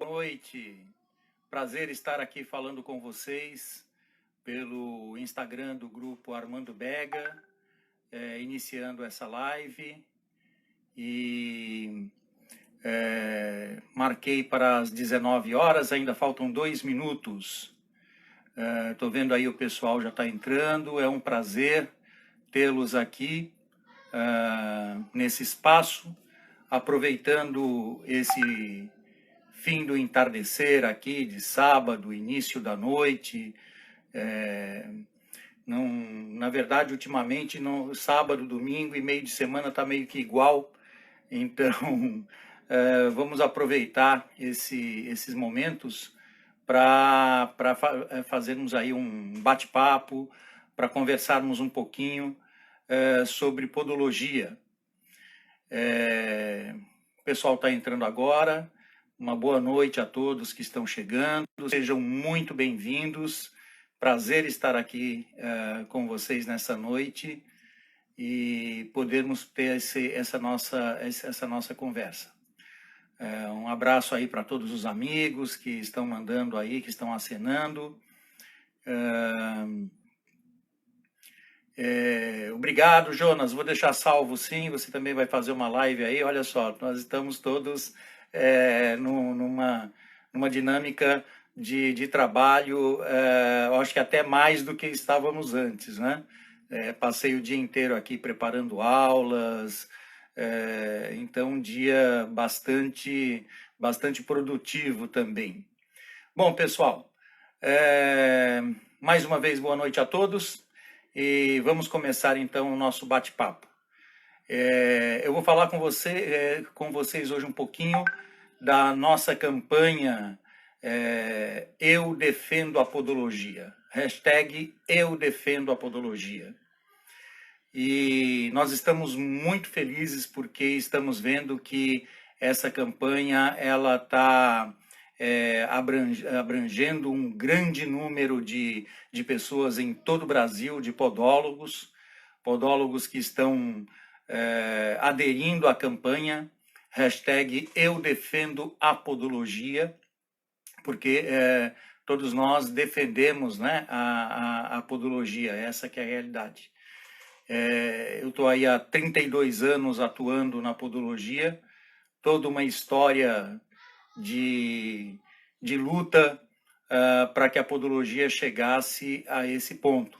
noite. Prazer estar aqui falando com vocês pelo Instagram do grupo Armando Bega, iniciando essa live. E marquei para as 19 horas, ainda faltam 2 minutos. Estou vendo aí o pessoal já está entrando, é um prazer tê-los aqui nesse espaço, aproveitando esse fim do entardecer aqui de sábado, início da noite. Na verdade, ultimamente, no sábado, domingo e meio de semana está meio que igual. Então, vamos aproveitar esses momentos para fazermos aí um bate-papo, para conversarmos um pouquinho sobre podologia. O pessoal está entrando agora. Uma boa noite a todos que estão chegando. Sejam muito bem-vindos. Prazer estar aqui com vocês nessa noite e podermos ter essa nossa conversa. Um abraço aí para todos os amigos que estão mandando aí, que estão acenando. Obrigado, Jonas. Vou deixar salvo, sim. Você também vai fazer uma live aí. Olha só, nós estamos todos numa dinâmica de trabalho, eu acho que até mais do que estávamos antes, né? Passei o dia inteiro aqui preparando aulas, então um dia bastante produtivo também. Bom, pessoal, mais uma vez boa noite a todos e vamos começar então o nosso bate-papo. Eu vou falar com vocês hoje um pouquinho da nossa campanha Eu Defendo a Podologia, hashtag Eu Defendo a Podologia. E nós estamos muito felizes porque estamos vendo que essa campanha ela está abrangendo um grande número de pessoas em todo o Brasil, de podólogos que estão aderindo à campanha, hashtag Eu Defendo a Podologia, porque todos nós defendemos, né, a podologia, essa que é a realidade. Eu estou aí há 32 anos atuando na podologia, toda uma história de luta para que a podologia chegasse a esse ponto.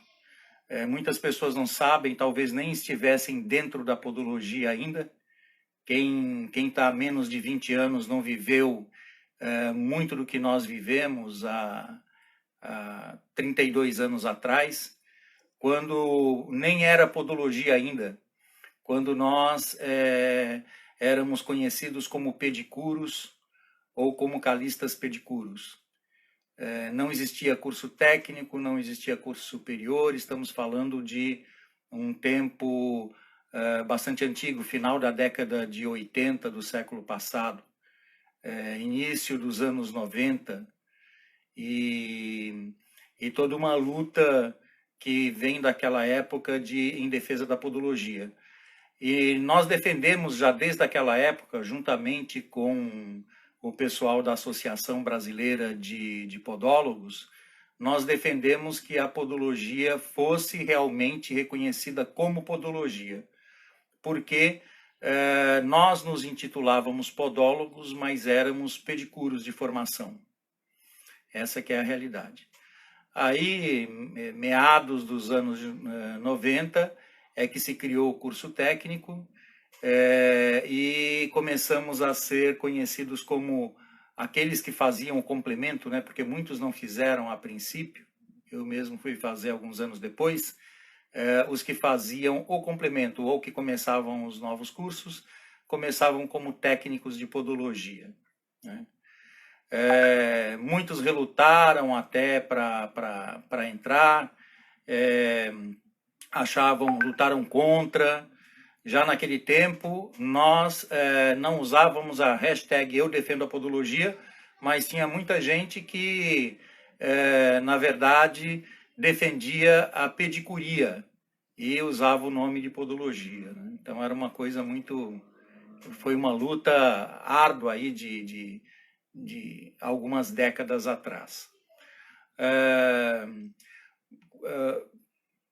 Muitas pessoas não sabem, talvez nem estivessem dentro da podologia ainda. Quem está há menos de 20 anos não viveu muito do que nós vivemos há 32 anos atrás, quando nem era podologia ainda, quando nós éramos conhecidos como pedicuros ou como calistas pedicuros. Não existia curso técnico, não existia curso superior, estamos falando de um tempo bastante antigo, final da década de 80 do século passado, início dos anos 90, e toda uma luta que vem daquela época em defesa da podologia. E nós defendemos já desde aquela época, juntamente com o pessoal da Associação Brasileira de Podólogos, nós defendemos que a podologia fosse realmente reconhecida como podologia, porque nós nos intitulávamos podólogos, mas éramos pedicuros de formação. Essa que é a realidade. Aí, meados dos anos 90, é que se criou o curso técnico, e começamos a ser conhecidos como aqueles que faziam o complemento, né? Porque muitos não fizeram a princípio, eu mesmo fui fazer alguns anos depois, os que faziam o complemento ou que começavam os novos cursos, começavam como técnicos de podologia, né? Muitos relutaram até para entrar, lutaram contra. Já naquele tempo, nós não usávamos a hashtag Eu Defendo a Podologia, mas tinha muita gente que, na verdade, defendia a pedicuria e usava o nome de podologia, né? Então, era uma coisa foi uma luta árdua aí de de algumas décadas atrás.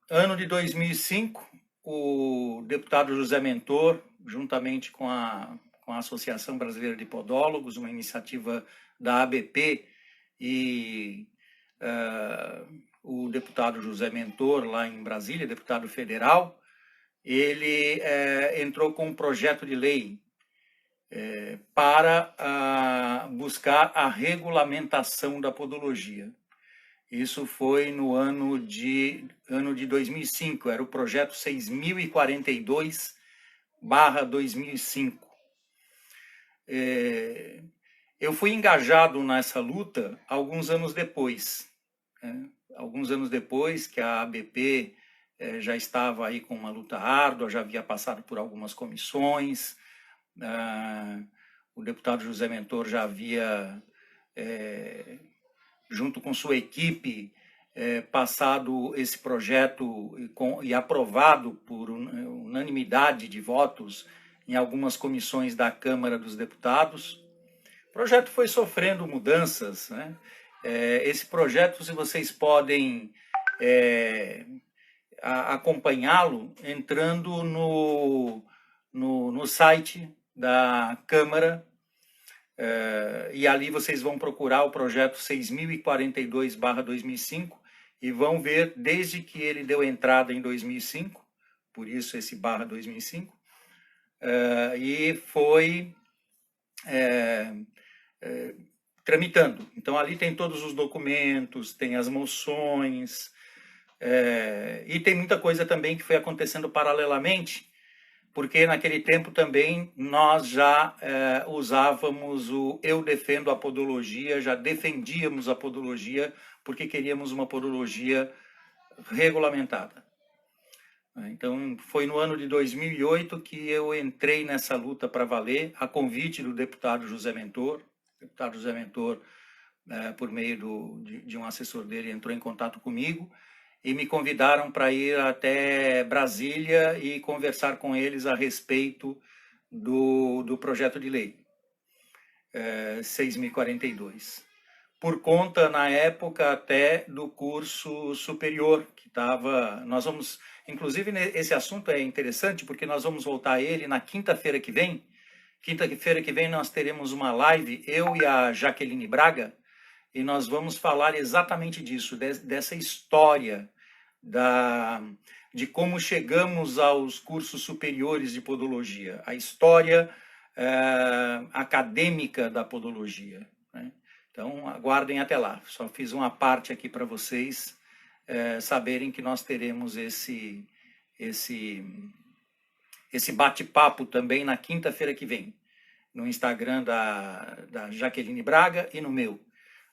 Ano de 2005, o deputado José Mentor, juntamente com a Associação Brasileira de Podólogos, uma iniciativa da ABP, e o deputado José Mentor, lá em Brasília, deputado federal, ele entrou com um projeto de lei para buscar a regulamentação da podologia. Isso foi no ano de 2005, era o projeto 6042/2005. Eu fui engajado nessa luta alguns anos depois. Alguns anos depois que a ABP já estava aí com uma luta árdua, já havia passado por algumas comissões, o deputado José Mentor já havia, junto com sua equipe, passado esse projeto e aprovado por unanimidade de votos em algumas comissões da Câmara dos Deputados. O projeto foi sofrendo mudanças, né? Esse projeto, se vocês podem acompanhá-lo entrando no site da Câmara, e ali vocês vão procurar o projeto 6042/2005 e vão ver desde que ele deu entrada em 2005, por isso esse /2005, e foi tramitando. Então ali tem todos os documentos, tem as moções, e tem muita coisa também que foi acontecendo paralelamente, porque naquele tempo também nós já usávamos o Eu Defendo a Podologia, já defendíamos a podologia, porque queríamos uma podologia regulamentada. Então, foi no ano de 2008 que eu entrei nessa luta para valer, a convite do deputado José Mentor. O deputado José Mentor, por meio de um assessor dele, entrou em contato comigo, e me convidaram para ir até Brasília e conversar com eles a respeito do projeto de lei 6042. Por conta, na época, até do curso superior, que estava... Nós vamos... Inclusive, esse assunto é interessante, porque nós vamos voltar a ele na quinta-feira que vem. Quinta-feira que vem nós teremos uma live, eu e a Jaqueline Braga, e nós vamos falar exatamente disso, dessa história de como chegamos aos cursos superiores de podologia, a história acadêmica da podologia, né? Então, aguardem até lá. Só fiz uma parte aqui para vocês saberem que nós teremos esse bate-papo também na quinta-feira que vem, no Instagram da Jaqueline Braga e no meu,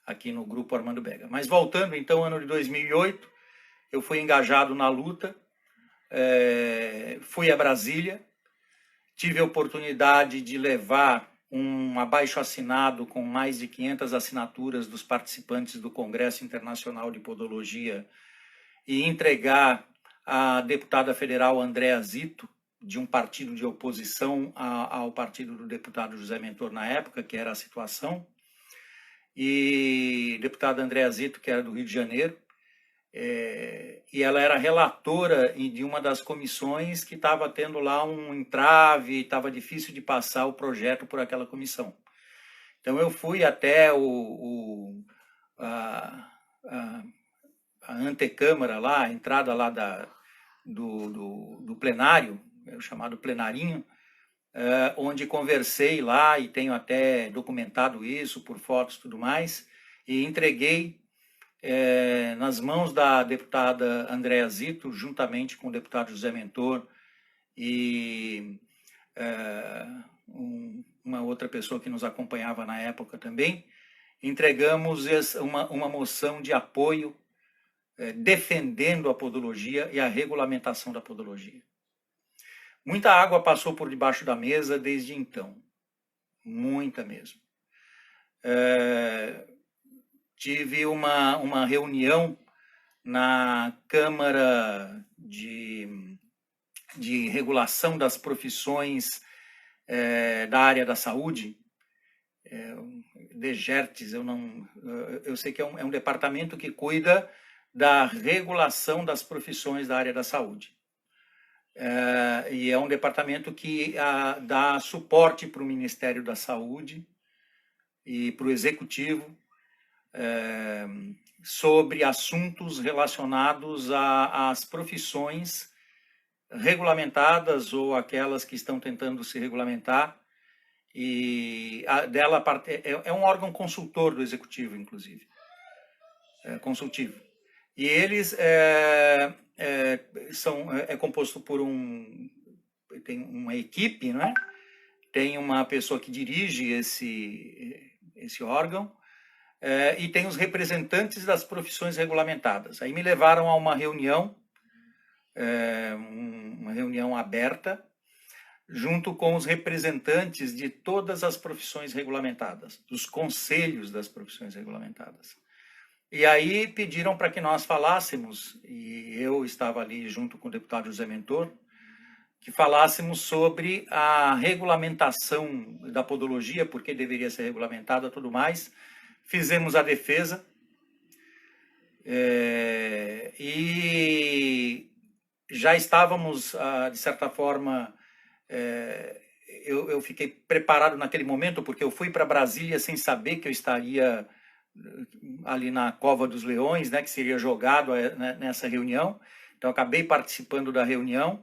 aqui no Grupo Armando Bega. Mas voltando, então, ano de 2008, eu fui engajado na luta, fui a Brasília, tive a oportunidade de levar um abaixo-assinado com mais de 500 assinaturas dos participantes do Congresso Internacional de Podologia e entregar à deputada federal Andréa Zito, de um partido de oposição ao partido do deputado José Mentor na época, que era a situação, e deputada Andréa Zito, que era do Rio de Janeiro, e ela era relatora de uma das comissões que estava tendo lá um entrave, estava difícil de passar o projeto por aquela comissão. Então eu fui até a antecâmara lá, a entrada lá do plenário, o chamado plenarinho, onde conversei lá, e tenho até documentado isso por fotos e tudo mais, e entreguei nas mãos da deputada Andréa Zito, juntamente com o deputado José Mentor e uma outra pessoa que nos acompanhava na época também, entregamos uma moção de apoio defendendo a podologia e a regulamentação da podologia. Muita água passou por debaixo da mesa desde então, muita mesmo. Tive uma reunião na Câmara de Regulação das Profissões da área da saúde. DGERTS, eu sei que é um departamento que cuida da regulação das profissões da área da saúde. E é um departamento que dá suporte para o Ministério da Saúde e para o Executivo sobre assuntos relacionados às profissões regulamentadas ou aquelas que estão tentando se regulamentar. E é um órgão consultor do Executivo, inclusive, consultivo. E eles é composto por tem uma equipe, né? Tem uma pessoa que dirige esse órgão, e tem os representantes das profissões regulamentadas. Aí me levaram a uma reunião aberta, junto com os representantes de todas as profissões regulamentadas, dos conselhos das profissões regulamentadas. E aí pediram para que nós falássemos, e eu estava ali junto com o deputado José Mentor, que falássemos sobre a regulamentação da podologia, porque deveria ser regulamentada e tudo mais. Fizemos a defesa, e já estávamos, de certa forma, eu fiquei preparado naquele momento, porque eu fui para Brasília sem saber que eu estaria ali na Cova dos Leões, né, que seria jogado nessa reunião. Então, acabei participando da reunião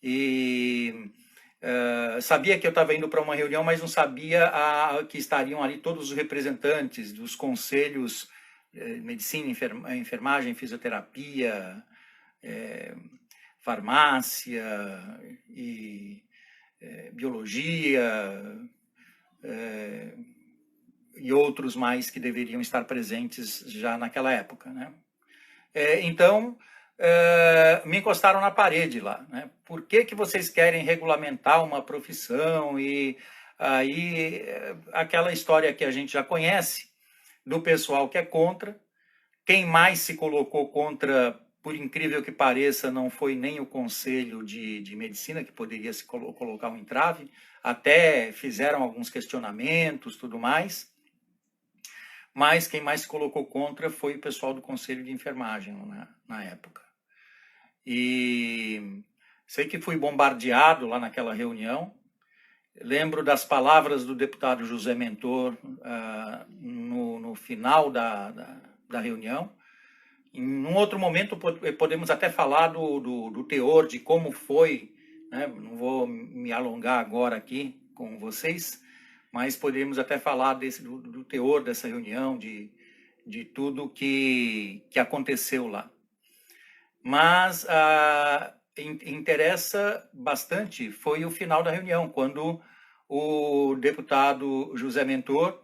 e sabia que eu estava indo para uma reunião, mas não sabia que estariam ali todos os representantes dos conselhos medicina, enfermagem, fisioterapia, farmácia e biologia, e outros mais que deveriam estar presentes já naquela época, né? Então, me encostaram na parede lá, né? Por que vocês querem regulamentar uma profissão? E aí, aquela história que a gente já conhece, do pessoal que é contra. Quem mais se colocou contra, por incrível que pareça, não foi nem o Conselho de Medicina, que poderia se colocar um entrave, até fizeram alguns questionamentos, tudo mais, mas quem mais se colocou contra foi o pessoal do Conselho de Enfermagem, na época. E sei que fui bombardeado lá naquela reunião. Lembro das palavras do deputado José Mentor no final da reunião. Em um outro momento podemos até falar do teor, de como foi, né? Não vou me alongar agora aqui com vocês, mas podemos até falar do teor dessa reunião, de tudo que aconteceu lá. Mas interessa bastante foi o final da reunião, quando o deputado José Mentor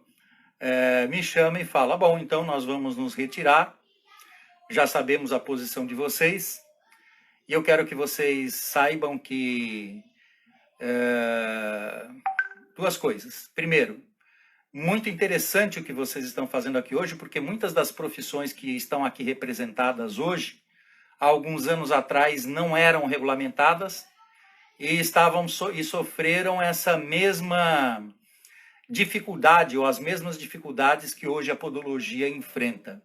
me chama e fala: bom, então nós vamos nos retirar, já sabemos a posição de vocês, e eu quero que vocês saibam que duas coisas. Primeiro, muito interessante o que vocês estão fazendo aqui hoje, porque muitas das profissões que estão aqui representadas hoje, há alguns anos atrás, não eram regulamentadas e sofreram essa mesma dificuldade, ou as mesmas dificuldades que hoje a podologia enfrenta.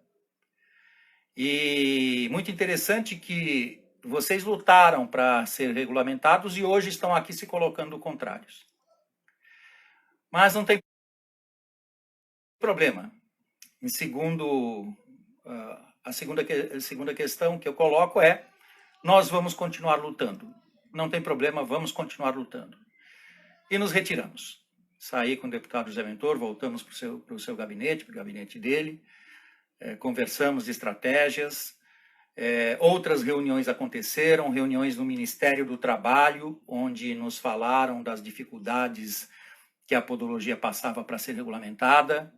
E muito interessante que vocês lutaram para ser regulamentados e hoje estão aqui se colocando contrários. Mas não tem problema. A segunda questão que eu coloco é: nós vamos continuar lutando. Não tem problema, vamos continuar lutando. E nos retiramos. Saí com o deputado José Mentor, voltamos para o seu gabinete, para o gabinete dele, conversamos de estratégias. Outras reuniões aconteceram, reuniões no Ministério do Trabalho, onde nos falaram das dificuldades que a podologia passava para ser regulamentada.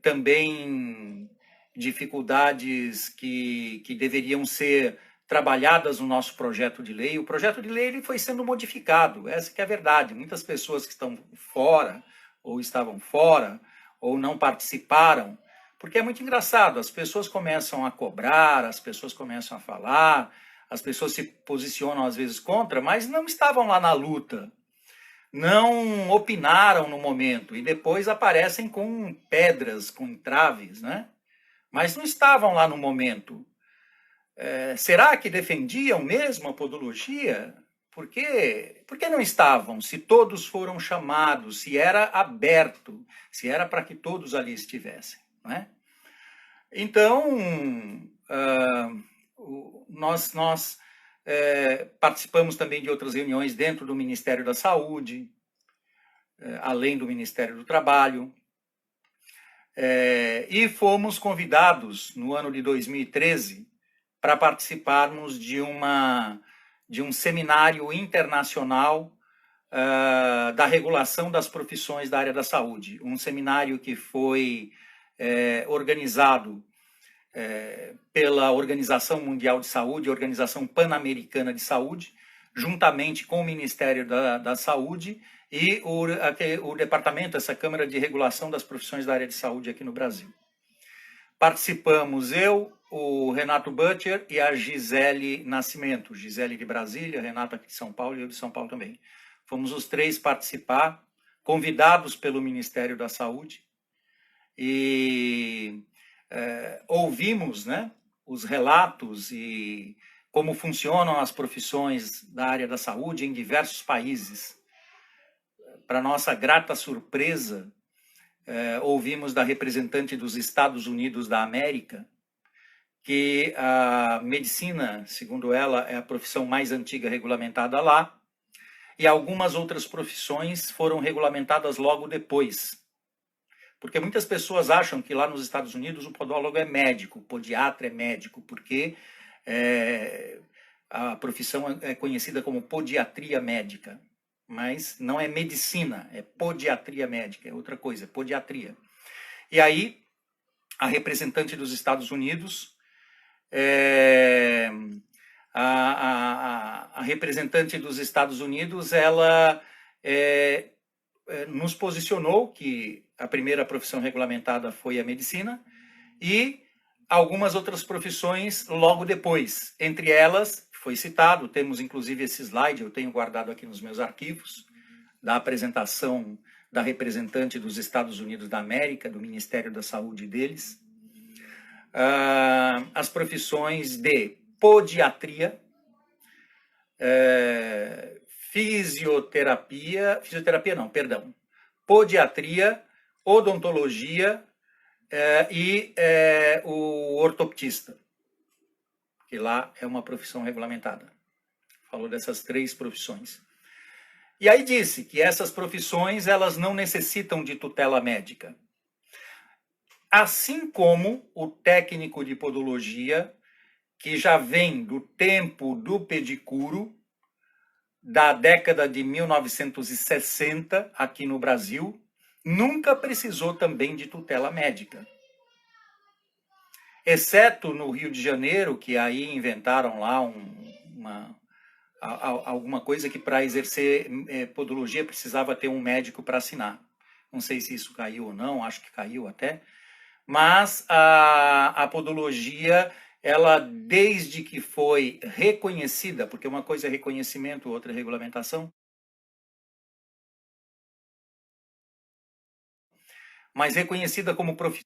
Também dificuldades que deveriam ser trabalhadas no nosso projeto de lei. O projeto de lei ele foi sendo modificado, essa que é a verdade. Muitas pessoas que estão fora, ou estavam fora, ou não participaram, porque é muito engraçado, as pessoas começam a cobrar, as pessoas começam a falar, as pessoas se posicionam às vezes contra, mas não estavam lá na luta. não opinaram no momento e depois aparecem com pedras, com entraves, né? Mas não estavam lá no momento. Será que defendiam mesmo a podologia? Por que não estavam? Se todos foram chamados, se era aberto, se era para que todos ali estivessem, né? Então, nós participamos também de outras reuniões dentro do Ministério da Saúde, além do Ministério do Trabalho, e fomos convidados no ano de 2013 para participarmos de um seminário internacional da regulação das profissões da área da saúde. Um seminário que foi organizado pela Organização Mundial de Saúde, Organização Pan-Americana de Saúde, juntamente com o Ministério da Saúde e o departamento, essa Câmara de Regulação das Profissões da área de saúde aqui no Brasil. Participamos eu, o Renato Butcher e a Gisele Nascimento, Gisele de Brasília, Renato aqui de São Paulo e eu de São Paulo também. Fomos os três participar, convidados pelo Ministério da Saúde, e ouvimos, né, os relatos e como funcionam as profissões da área da saúde em diversos países. Para nossa grata surpresa, ouvimos da representante dos Estados Unidos da América que a medicina, segundo ela, é a profissão mais antiga regulamentada lá, e algumas outras profissões foram regulamentadas logo depois. Porque muitas pessoas acham que lá nos Estados Unidos o podólogo é médico, o podiatra é médico, porque a profissão é conhecida como podiatria médica. Mas não é medicina, é podiatria médica, é outra coisa, é podiatria. E aí, a representante dos Estados Unidos, a representante dos Estados Unidos, ela nos posicionou que a primeira profissão regulamentada foi a medicina e algumas outras profissões logo depois. Entre elas, foi citado, temos inclusive esse slide, eu tenho guardado aqui nos meus arquivos, da apresentação da representante dos Estados Unidos da América, do Ministério da Saúde deles, as profissões de podiatria, podiatria, odontologia e o ortoptista, que lá é uma profissão regulamentada. Falou dessas três profissões. E aí disse que essas profissões elas não necessitam de tutela médica. Assim como o técnico de podologia, que já vem do tempo do pedicuro, da década de 1960 aqui no Brasil, nunca precisou também de tutela médica. Exceto no Rio de Janeiro, que aí inventaram lá alguma coisa que para exercer podologia precisava ter um médico para assinar. Não sei se isso caiu ou não, acho que caiu até. Mas a podologia, ela desde que foi reconhecida, porque uma coisa é reconhecimento, outra é regulamentação, mas reconhecida como profissão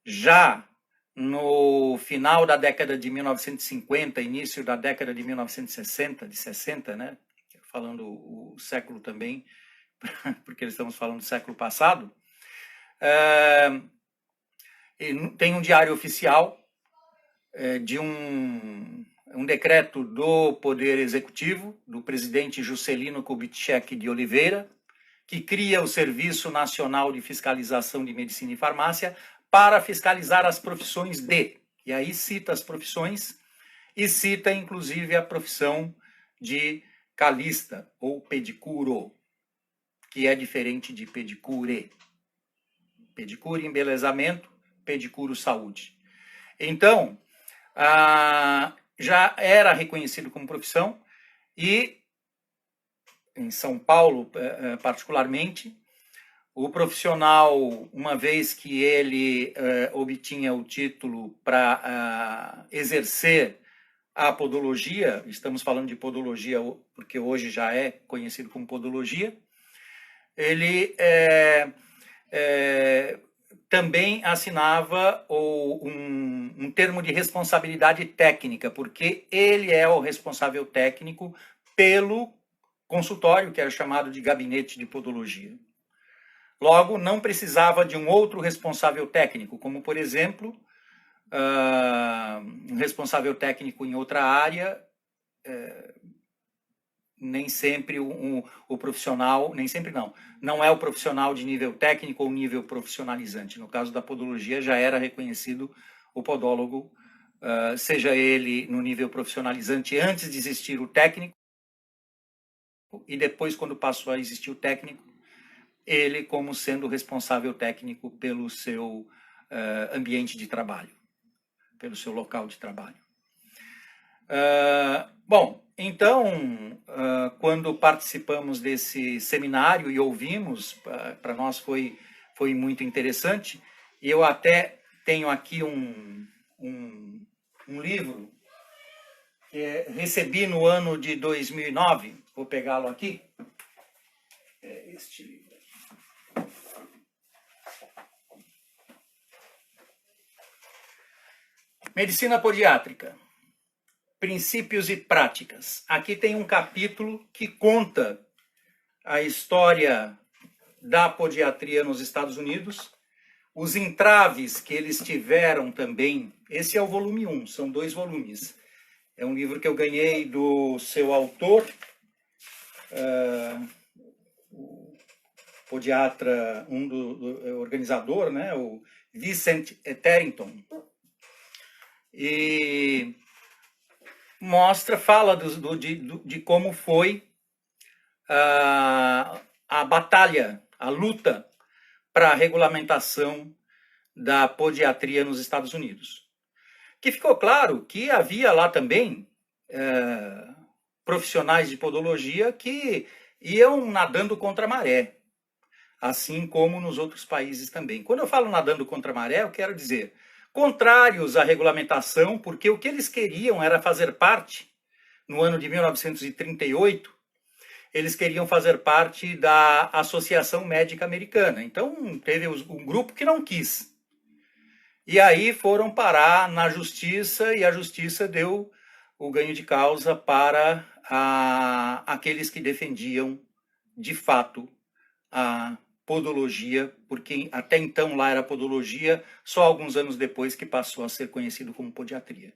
já no final da década de 1950, início da década de 1960, de 60, né? Falando o século também, porque estamos falando do século passado, tem um diário oficial de um decreto do Poder Executivo, do presidente Juscelino Kubitschek de Oliveira, que cria o Serviço Nacional de Fiscalização de Medicina e Farmácia para fiscalizar as profissões e aí cita as profissões e cita inclusive a profissão de calista ou pedicuro, que é diferente de pedicure. Pedicure, embelezamento, pedicuro, saúde. Então, já era reconhecido como profissão e, em São Paulo, particularmente, o profissional, uma vez que ele obtinha o título para exercer a podologia, estamos falando de podologia porque hoje já é conhecido como podologia, ele também assinava um termo de responsabilidade técnica, porque ele é o responsável técnico pelo consultório, que era chamado de gabinete de podologia. Logo, não precisava de um outro responsável técnico, como, por exemplo, um responsável técnico em outra área, nem sempre o profissional, nem sempre não é o profissional de nível técnico ou nível profissionalizante. No caso da podologia, já era reconhecido o podólogo, seja ele no nível profissionalizante antes de existir o técnico, e depois, quando passou a existir o técnico, ele como sendo responsável técnico pelo seu ambiente de trabalho, pelo seu local de trabalho. Bom, então, quando participamos desse seminário e ouvimos, para nós foi muito interessante, e eu até tenho aqui um livro que recebi no ano de 2009, vou pegá-lo aqui, é este livro. Medicina Podiátrica, Princípios e Práticas. Aqui tem um capítulo que conta a história da podiatria nos Estados Unidos, os entraves que eles tiveram também. Esse é o volume 1, são 2 volumes. É um livro que eu ganhei do seu autor, o podiatra, do organizador, né, o Vincent Etherington. E fala de como foi a batalha, a luta para a regulamentação da podiatria nos Estados Unidos. Que ficou claro que havia lá também profissionais de podologia que iam nadando contra a maré, assim como nos outros países também. Quando eu falo nadando contra a maré, eu quero dizer contrários à regulamentação, porque o que eles queriam era fazer parte, no ano de 1938, eles queriam fazer parte da Associação Médica Americana. Então, teve um grupo que não quis. E aí foram parar na justiça, e a justiça deu o ganho de causa para aqueles que defendiam, de fato, a podologia, porque até então lá era podologia, só alguns anos depois que passou a ser conhecido como podiatria.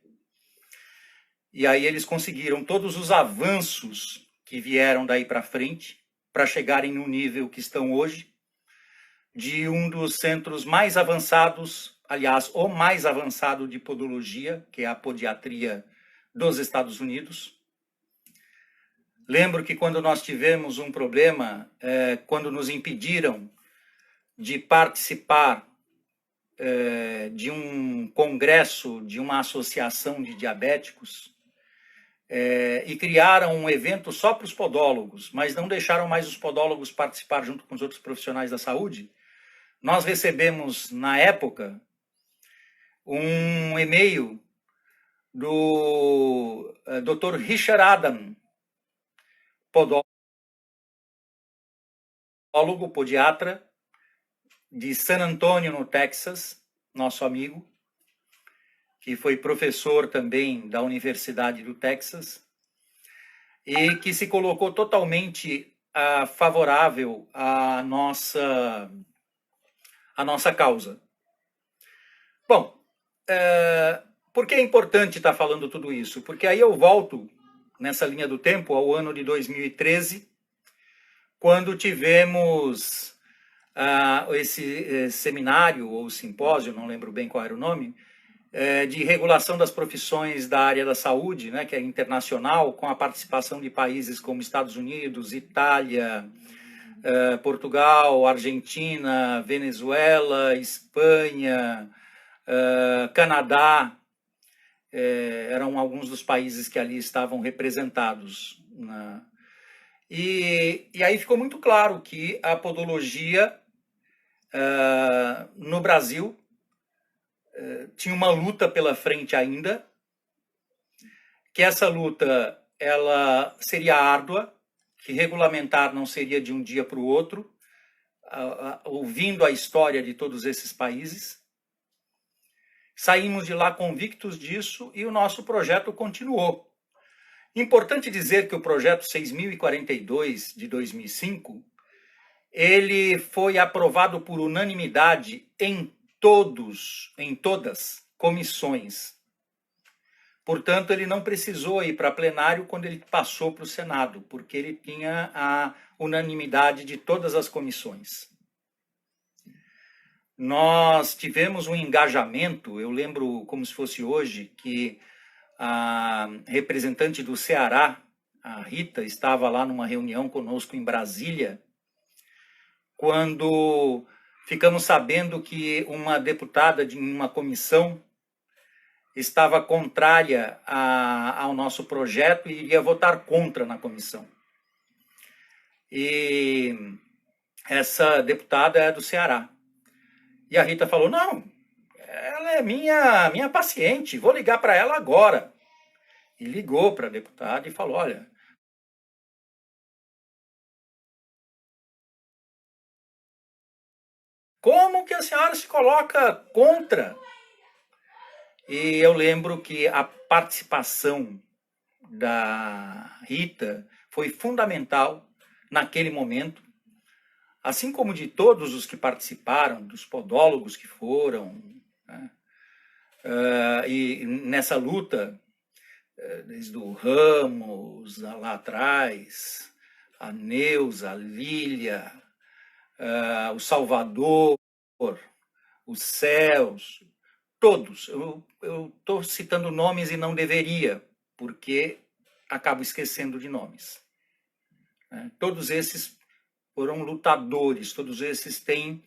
E aí eles conseguiram todos os avanços que vieram daí para frente, para chegarem no nível que estão hoje, de um dos centros mais avançados, aliás, o mais avançado de podologia, que é a podiatria dos Estados Unidos. Lembro que quando nós tivemos um problema, quando nos impediram de participar de um congresso, de uma associação de diabéticos, e criaram um evento só para os podólogos, mas não deixaram mais os podólogos participar junto com os outros profissionais da saúde, nós recebemos, na época, um e-mail do Dr. Richard Adam, podólogo, podiatra, de San Antonio, no Texas, nosso amigo, que foi professor também da Universidade do Texas, e que se colocou totalmente favorável à nossa causa. Bom, por que é importante estar falando tudo isso? Porque aí eu volto, nessa linha do tempo, ao ano de 2013, quando tivemos esse seminário ou simpósio, não lembro bem qual era o nome, de regulação das profissões da área da saúde, né, que é internacional, com a participação de países como Estados Unidos, Itália, Portugal, Argentina, Venezuela, Espanha, Canadá, eram alguns dos países que ali estavam representados. Né? E aí ficou muito claro que a podologia no Brasil tinha uma luta pela frente ainda, que essa luta ela seria árdua, que regulamentar não seria de um dia para o outro, ouvindo a história de todos esses países. Saímos de lá convictos disso e o nosso projeto continuou. Importante dizer que o projeto 6042 de 2005, ele foi aprovado por unanimidade em todas comissões. Portanto, ele não precisou ir para plenário quando ele passou para o Senado, porque ele tinha a unanimidade de todas as comissões. Nós tivemos um engajamento, eu lembro como se fosse hoje, que a representante do Ceará, a Rita, estava lá numa reunião conosco em Brasília, quando ficamos sabendo que uma deputada de uma comissão estava contrária ao nosso projeto e iria votar contra na comissão. E essa deputada é do Ceará. E a Rita falou, não, ela é minha paciente, vou ligar para ela agora. E ligou para a deputada e falou, olha, como que a senhora se coloca contra? E eu lembro que a participação da Rita foi fundamental naquele momento, assim como de todos os que participaram, dos podólogos que foram, né? E nessa luta, desde o Ramos, lá atrás, a Neuza, a Lília, o Salvador, os Celso, todos. Eu estou citando nomes e não deveria, porque acabo esquecendo de nomes. Todos esses foram lutadores, todos esses têm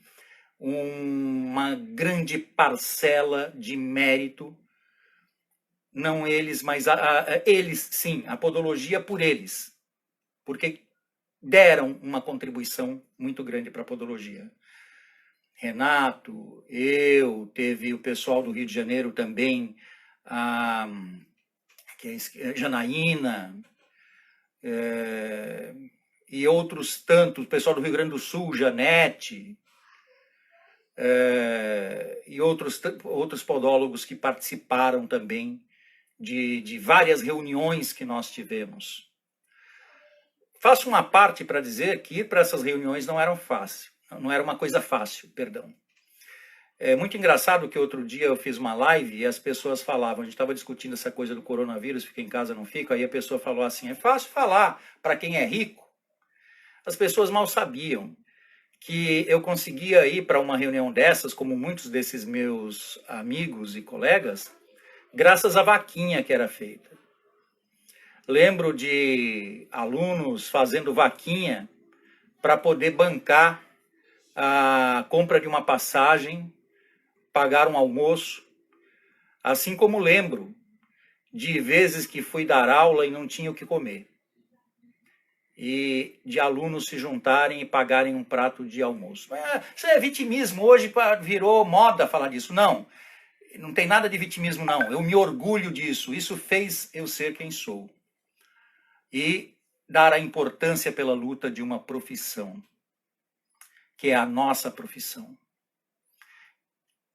uma grande parcela de mérito, não eles, mas eles, sim, a podologia por eles, porque deram uma contribuição muito grande para a podologia. Renato, teve o pessoal do Rio de Janeiro também, Janaína, e outros tantos, o pessoal do Rio Grande do Sul, Janete, e outros podólogos que participaram também de várias reuniões que nós tivemos. Faço uma parte para dizer que ir para essas reuniões não era uma coisa fácil, perdão. É muito engraçado que outro dia eu fiz uma live e as pessoas falavam, a gente estava discutindo essa coisa do coronavírus, fica em casa, não fica, aí a pessoa falou assim, é fácil falar para quem é rico. As pessoas mal sabiam que eu conseguia ir para uma reunião dessas, como muitos desses meus amigos e colegas, graças à vaquinha que era feita. Lembro de alunos fazendo vaquinha para poder bancar a compra de uma passagem, pagar um almoço, assim como lembro de vezes que fui dar aula e não tinha o que comer, e de alunos se juntarem e pagarem um prato de almoço. Isso é vitimismo, hoje virou moda falar disso. Não tem nada de vitimismo, não. Eu me orgulho disso, isso fez eu ser quem sou. E dar a importância pela luta de uma profissão, que é a nossa profissão.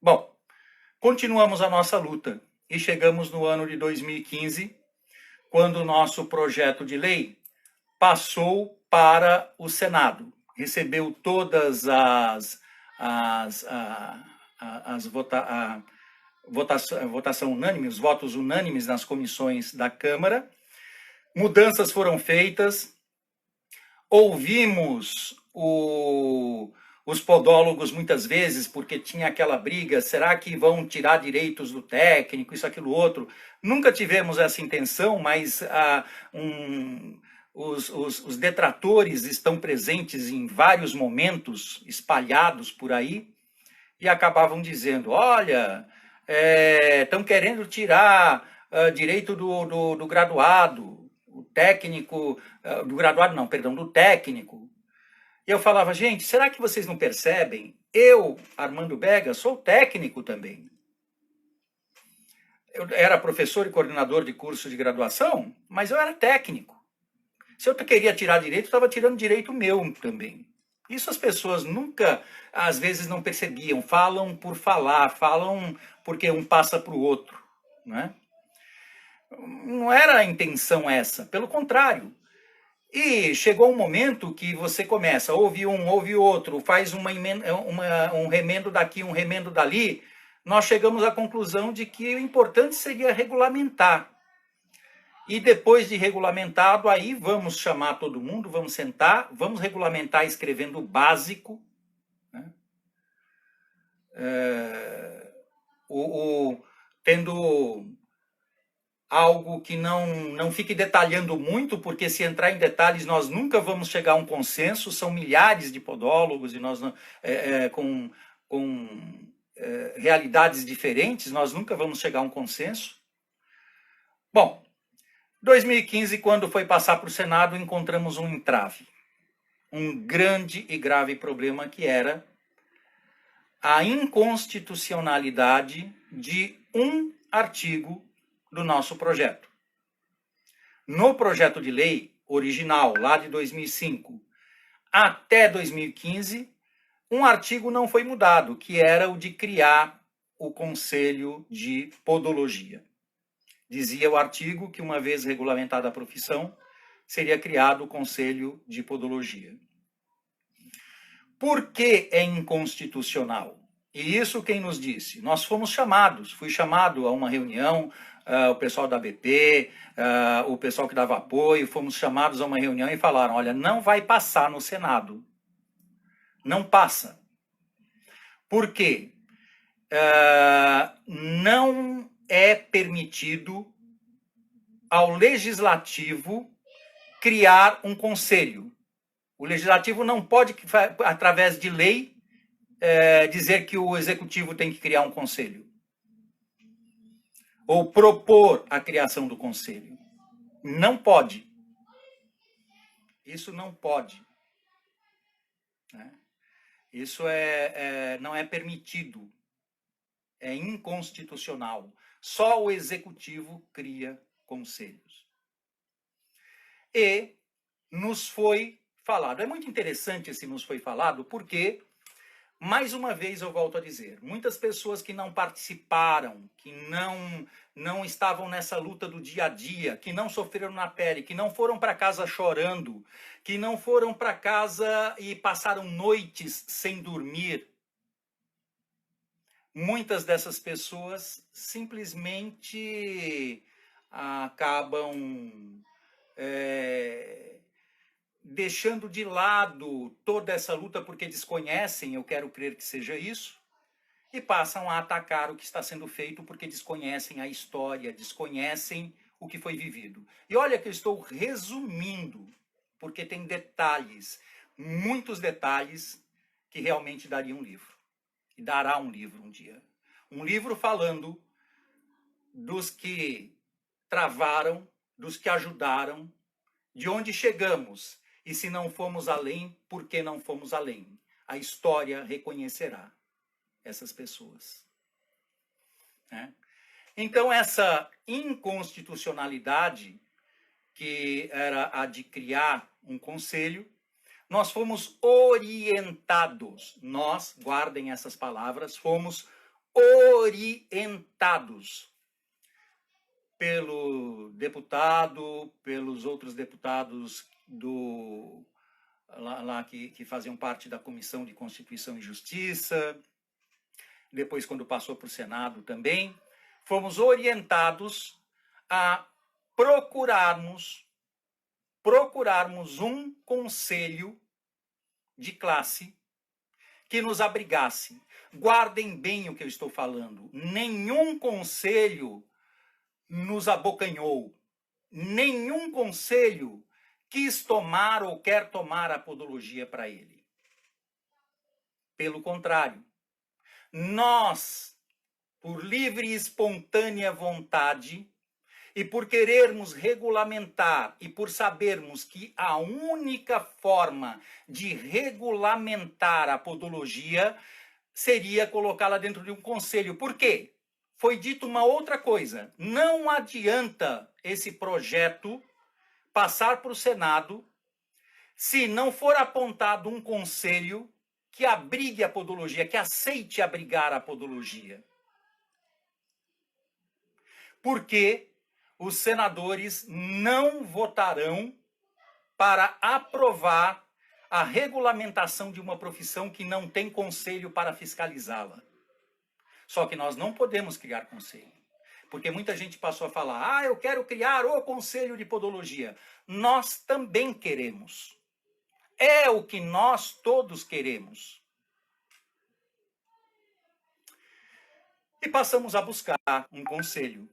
Bom, continuamos a nossa luta e chegamos no ano de 2015, quando o nosso projeto de lei passou para o Senado, recebeu todas votação unânime, os votos unânimes nas comissões da Câmara. Mudanças foram feitas, ouvimos os podólogos muitas vezes, porque tinha aquela briga, será que vão tirar direitos do técnico, isso, aquilo, outro. Nunca tivemos essa intenção, mas os detratores estão presentes em vários momentos, espalhados por aí, e acabavam dizendo, olha, estão querendo tirar direito do graduado, o técnico, do graduado não, perdão, do técnico. E eu falava, gente, será que vocês não percebem? Eu, Armando Bega, sou técnico também. Eu era professor e coordenador de curso de graduação, mas eu era técnico. Se eu queria tirar direito, eu estava tirando direito meu também. Isso as pessoas nunca, às vezes, não percebiam. Falam por falar, falam porque um passa para o outro. Né? Não era a intenção essa, pelo contrário. E chegou um momento que você começa, ouve um, ouve outro, faz um remendo daqui, um remendo dali. Nós chegamos à conclusão de que o importante seria regulamentar. E depois de regulamentado, aí vamos chamar todo mundo, vamos sentar, vamos regulamentar escrevendo o básico. Né? Tendo algo que não fique detalhando muito, porque se entrar em detalhes nós nunca vamos chegar a um consenso, são milhares de podólogos e nós com realidades diferentes, nós nunca vamos chegar a um consenso. Bom, 2015, quando foi passar para o Senado, encontramos um entrave. Um grande e grave problema que era a inconstitucionalidade de um artigo do nosso projeto. No projeto de lei original, lá de 2005, até 2015, um artigo não foi mudado, que era o de criar o Conselho de Podologia. Dizia o artigo que, uma vez regulamentada a profissão, seria criado o Conselho de Podologia. Por que é inconstitucional? E isso quem nos disse? Nós fomos chamados, fui chamado a uma reunião, o pessoal da BP, o pessoal que dava apoio, fomos chamados a uma reunião e falaram, olha, não vai passar no Senado. Não passa. Por quê? Não é permitido ao legislativo criar um conselho. O legislativo não pode, através de lei, dizer que o executivo tem que criar um conselho. Ou propor a criação do conselho. Não pode. Isso não pode. Né? Isso não é permitido. É inconstitucional. Só o executivo cria conselhos. E nos foi falado. É muito interessante esse nos foi falado, porque, mais uma vez eu volto a dizer, muitas pessoas que não participaram, que não estavam nessa luta do dia a dia, que não sofreram na pele, que não foram para casa chorando, que não foram para casa e passaram noites sem dormir, muitas dessas pessoas simplesmente acabam deixando de lado toda essa luta porque desconhecem, eu quero crer que seja isso, e passam a atacar o que está sendo feito porque desconhecem a história, desconhecem o que foi vivido. E olha que eu estou resumindo, porque tem detalhes, muitos detalhes, que realmente daria um livro. E dará um livro um dia. Um livro falando dos que travaram, dos que ajudaram, de onde chegamos. E se não fomos além, por que não fomos além? A história reconhecerá essas pessoas. Né? Então, essa inconstitucionalidade, que era a de criar um conselho, nós fomos orientados, nós, guardem essas palavras, fomos orientados pelo deputado, pelos outros deputados lá que faziam parte da Comissão de Constituição e Justiça, depois quando passou para o Senado também, fomos orientados a procurarmos um conselho de classe que nos abrigasse. Guardem bem o que eu estou falando. Nenhum conselho nos abocanhou. Nenhum conselho quis tomar ou quer tomar a podologia para ele. Pelo contrário, nós, por livre e espontânea vontade, e por querermos regulamentar e por sabermos que a única forma de regulamentar a podologia seria colocá-la dentro de um conselho. Por quê? foi dito uma outra coisa. Não adianta esse projeto passar para o Senado se não for apontado um conselho que abrigue a podologia, que aceite abrigar a podologia. Porque os senadores não votarão para aprovar a regulamentação de uma profissão que não tem conselho para fiscalizá-la. Só que nós não podemos criar conselho. Porque muita gente passou a falar, eu quero criar o conselho de podologia. Nós também queremos. É o que nós todos queremos. E passamos a buscar um conselho.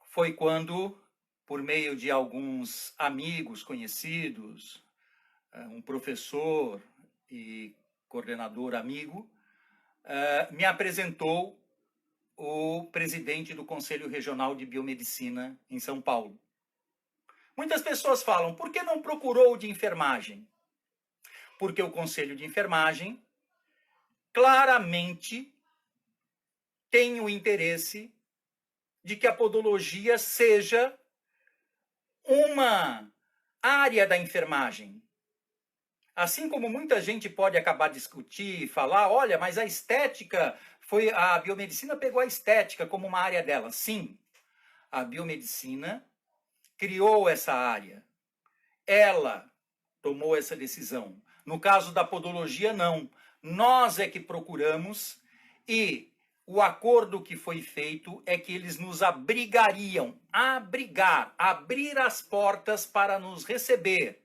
Foi quando, por meio de alguns amigos conhecidos, um professor e coordenador amigo, me apresentou o presidente do Conselho Regional de Biomedicina em São Paulo. Muitas pessoas falam, por que não procurou o de enfermagem? Porque o Conselho de Enfermagem claramente tem o interesse de que a podologia seja uma área da enfermagem. Assim como muita gente pode acabar discutir e falar, olha, mas a estética, a biomedicina pegou a estética como uma área dela. Sim, a biomedicina criou essa área. Ela tomou essa decisão. No caso da podologia, não. Nós é que procuramos e o acordo que foi feito é que eles nos abrigariam, abrir as portas para nos receber,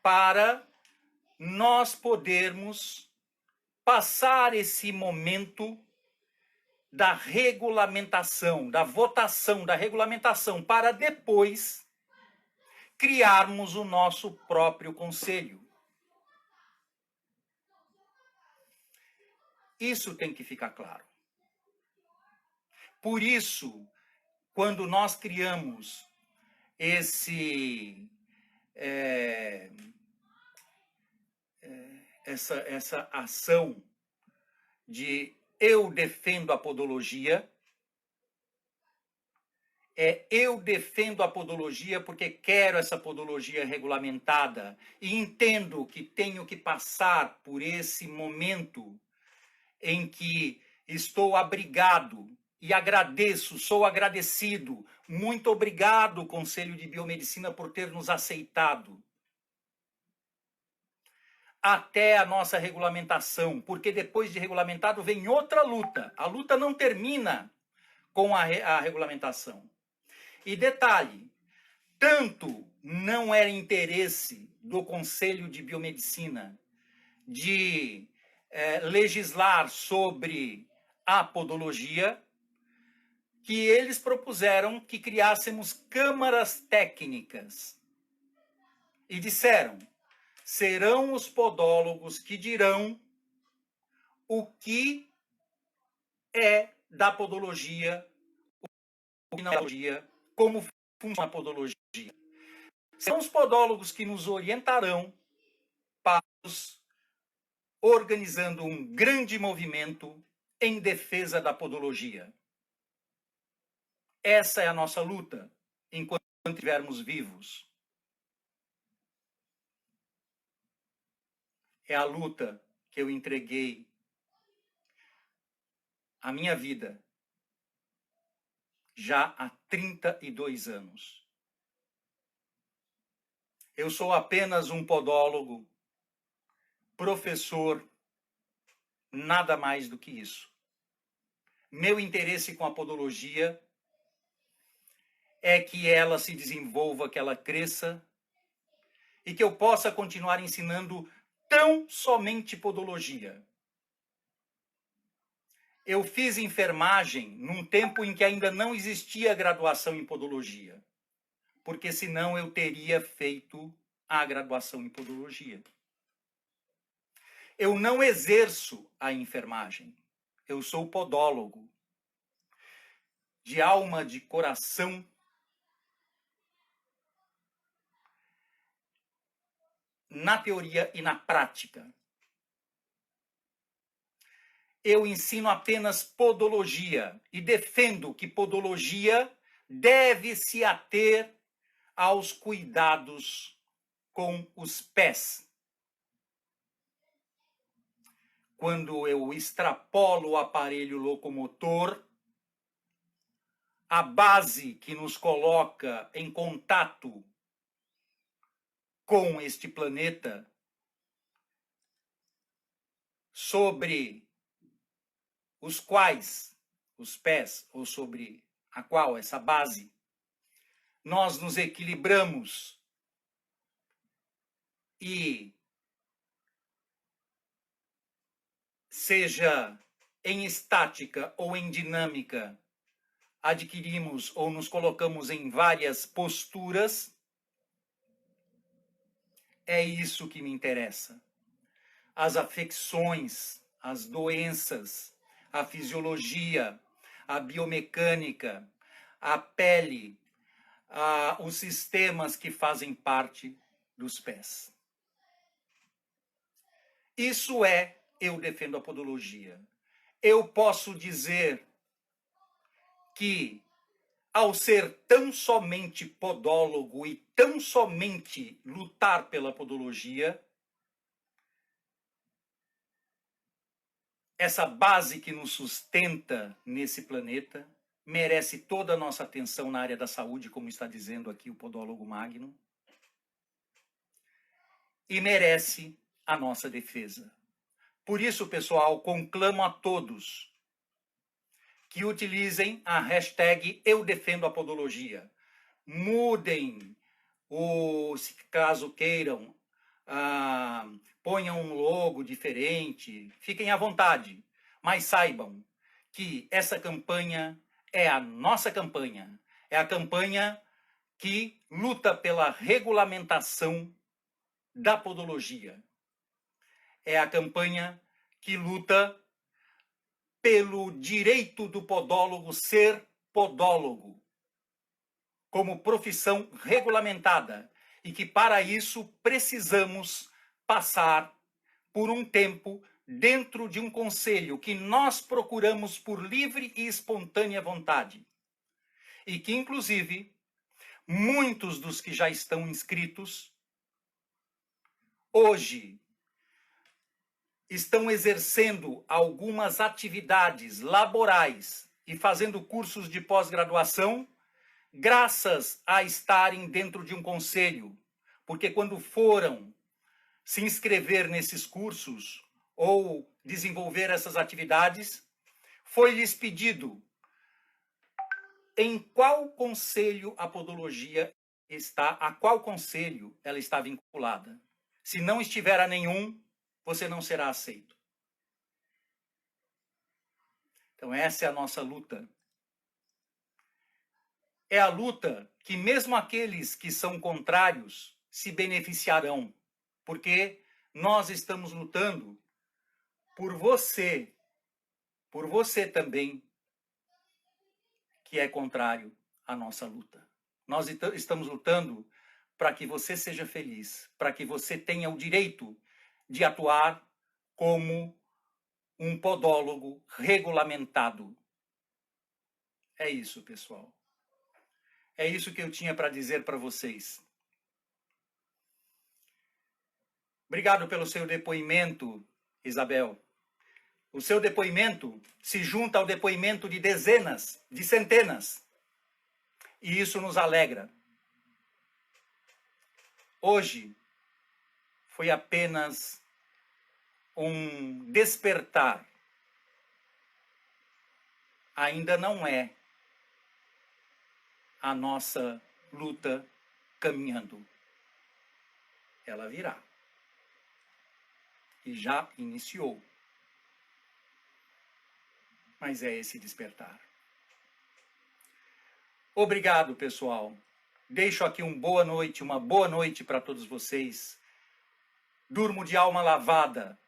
para nós podermos passar esse momento da regulamentação, da votação, da regulamentação, para depois criarmos o nosso próprio conselho. Isso tem que ficar claro. Por isso, quando nós criamos essa ação de eu defendo a podologia, eu defendo a podologia porque quero essa podologia regulamentada e entendo que tenho que passar por esse momento em que estou abrigado e agradeço, sou agradecido. Muito obrigado, Conselho de Biomedicina, por ter nos aceitado. Até a nossa regulamentação, porque depois de regulamentado vem outra luta. A luta não termina com a regulamentação. E detalhe, tanto não era interesse do Conselho de Biomedicina de legislar sobre a podologia, que eles propuseram que criássemos câmaras técnicas. E disseram, serão os podólogos que dirão o que é da podologia, o que não é podologia, como funciona a podologia. São os podólogos que nos orientarão para organizando um grande movimento em defesa da podologia. Essa é a nossa luta enquanto estivermos vivos. É a luta que eu entreguei a minha vida já há 32 anos. Eu sou apenas um podólogo, professor, nada mais do que isso. Meu interesse com a podologia é que ela se desenvolva, que ela cresça e que eu possa continuar ensinando tão somente podologia. Eu fiz enfermagem num tempo em que ainda não existia graduação em podologia, porque senão eu teria feito a graduação em podologia. Eu não exerço a enfermagem, eu sou podólogo. De alma, de coração, na teoria e na prática. eu ensino apenas podologia e defendo que podologia deve se ater aos cuidados com os pés. Quando eu extrapolo o aparelho locomotor, a base que nos coloca em contato com este planeta, sobre os quais, os pés, ou sobre a qual, essa base, nós nos equilibramos e, seja em estática ou em dinâmica, adquirimos ou nos colocamos em várias posturas, é isso que me interessa. As afecções, as doenças, a fisiologia, a biomecânica, a pele, os sistemas que fazem parte dos pés. Isso eu defendo a podologia. Eu posso dizer que, ao ser tão somente podólogo e tão somente lutar pela podologia, essa base que nos sustenta nesse planeta merece toda a nossa atenção na área da saúde, como está dizendo aqui o podólogo Magno, e merece a nossa defesa. Por isso, pessoal, conclamo a todos que utilizem a hashtag Eu Defendo a Podologia. Mudem, se caso queiram, ponham um logo diferente, fiquem à vontade, mas saibam que essa campanha é a nossa campanha, é a campanha que luta pela regulamentação da podologia, é a campanha que luta pelo direito do podólogo ser podólogo, como profissão regulamentada, e que para isso precisamos passar por um tempo dentro de um conselho que nós procuramos por livre e espontânea vontade, e que, inclusive, muitos dos que já estão inscritos hoje estão exercendo algumas atividades laborais e fazendo cursos de pós-graduação, graças a estarem dentro de um conselho, porque quando foram se inscrever nesses cursos ou desenvolver essas atividades, foi-lhes pedido em qual conselho a podologia está, a qual conselho ela está vinculada. Se não estiver a nenhum, você não será aceito. Então essa é a nossa luta. É a luta que mesmo aqueles que são contrários se beneficiarão, porque nós estamos lutando por você também, que é contrário à nossa luta. Nós estamos lutando para que você seja feliz, para que você tenha o direito de atuar como um podólogo regulamentado. É isso, pessoal. É isso que eu tinha para dizer para vocês. Obrigado pelo seu depoimento, Isabel. O seu depoimento se junta ao depoimento de dezenas, de centenas. E isso nos alegra. Hoje foi apenas um despertar. Ainda não é a nossa luta caminhando. Ela virá. E já iniciou. Mas é esse despertar. Obrigado, pessoal. Deixo aqui uma boa noite para todos vocês. Durmo de alma lavada,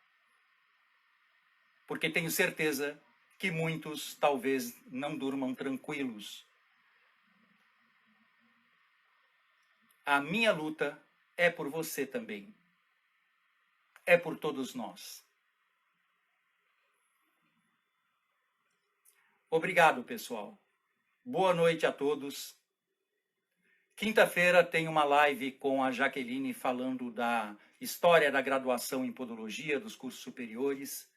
porque tenho certeza que muitos talvez não durmam tranquilos. A minha luta é por você também. É por todos nós. Obrigado, pessoal. Boa noite a todos. Quinta-feira tem uma live com a Jaqueline falando da história da graduação em podologia dos cursos superiores.